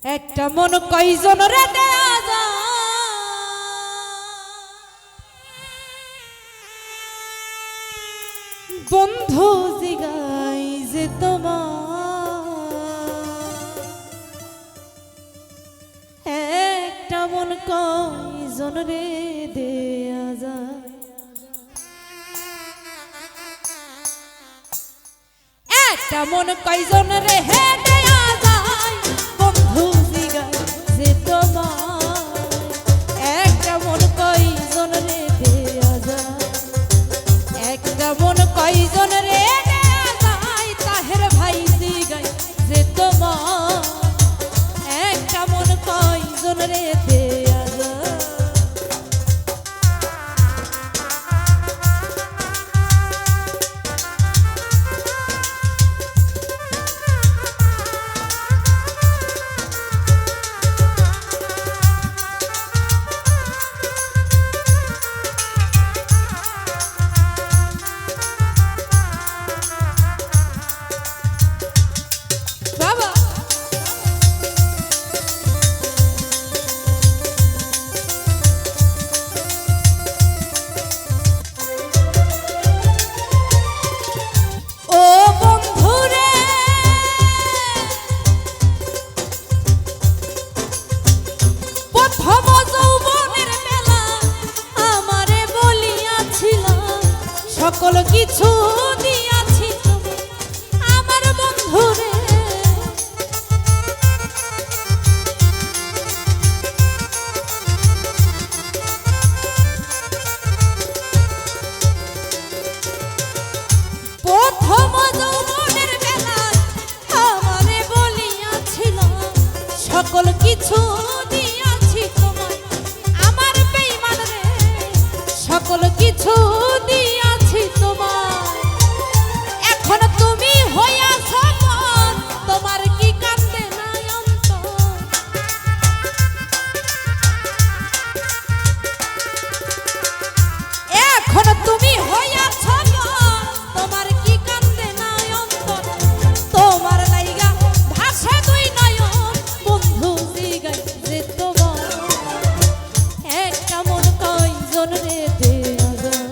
একটা মন কয়জন রে দেয়া যায় বন্ধু জিগাই যে তোমার একটা মন কয়জন রে দেয়া যায় একটা মন কয়জন রে হে দেয়া যায় বন্ধু জিগাই যে তোমার একটা মন কয়জন রে দেয়া যায় একটা মন কয়জন রে দেয়া যায় তাহের ভাই জিগাই যে তোমার একটা মন কয়জন রে দেয়া যায় সকল কিছু দিয়াছি আমার বন্ধুরে প্রথম যৌবনের বেলায় আমারে বলিয়াছিল সকল কিছু দিয়াছি তোমায় আমার বেঈমান রে সকল কিছু দিয়াছি তোমায় এখন তুমি হইয়াছ মন তোমার কি কান্দে নাই অন্তর এখন তুমি হইয়াছ মন তোমার কি কান্দে নাই অন্তর তোমার লাইগা ভাসে দুই নয়ন বন্ধু জিগাই যে তোমার একটা মন কয়জন রে দেয়া যায়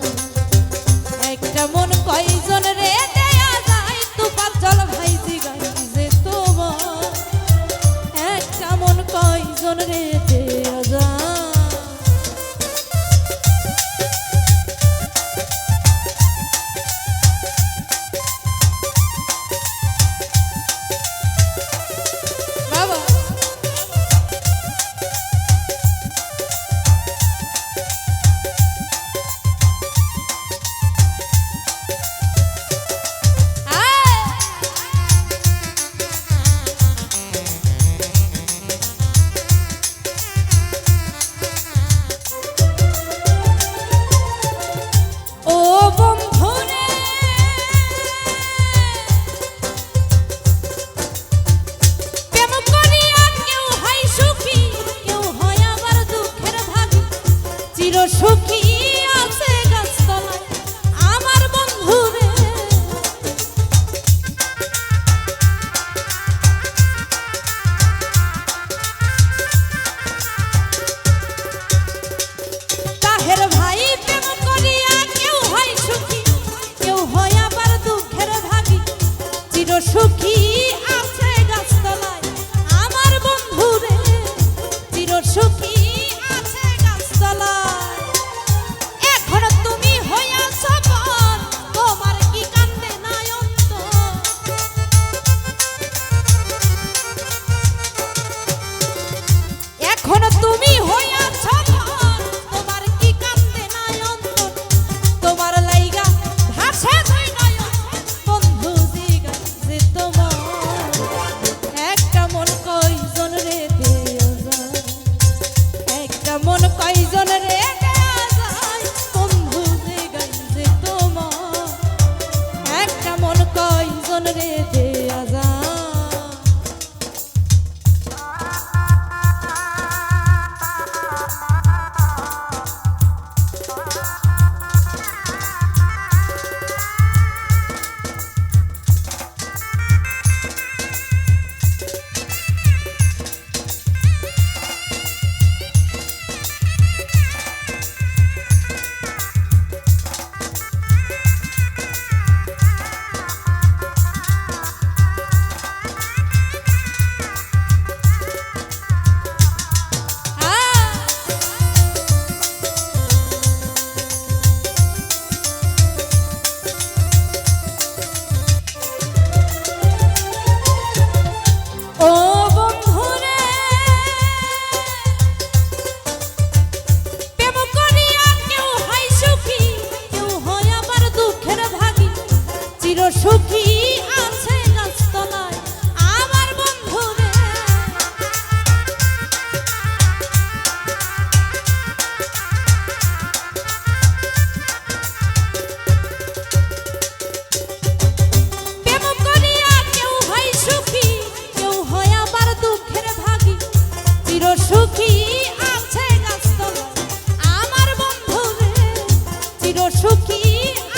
সুখী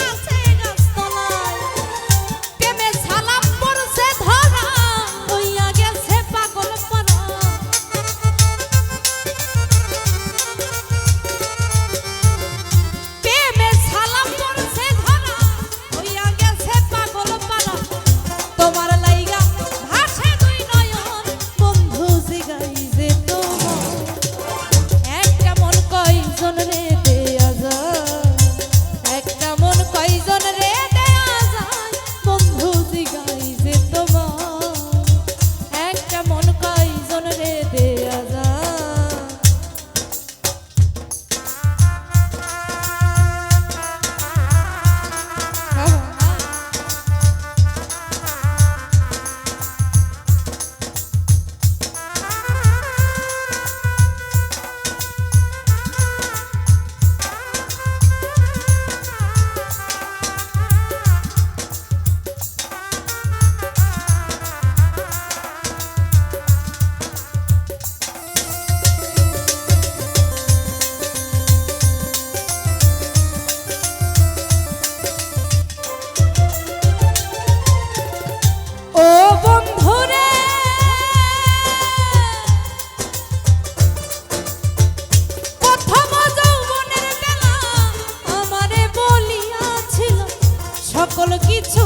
আছে গাছতলায় প্রেমে সালাম পড়ছে ধরা হইয়া গেছে পাগল পারা প্রেমে সালাম পড়ছে ধরা হইয়া গেছে পাগল পারা তোমার লাইগা ভাসে দুই নয়ন বন্ধু জিগাই যে তোমার একটা মন কয়জন রে দেয়া যায় একটা মন কয়জন রে দেয়া যায় বন্ধু জিগাই যে তোমার একটা মন কয়জন রে দেয়া যায় ও বন্ধুরে প্রথম যৌবনের বেলা আমারে বলিয়াছিল সকল কিছু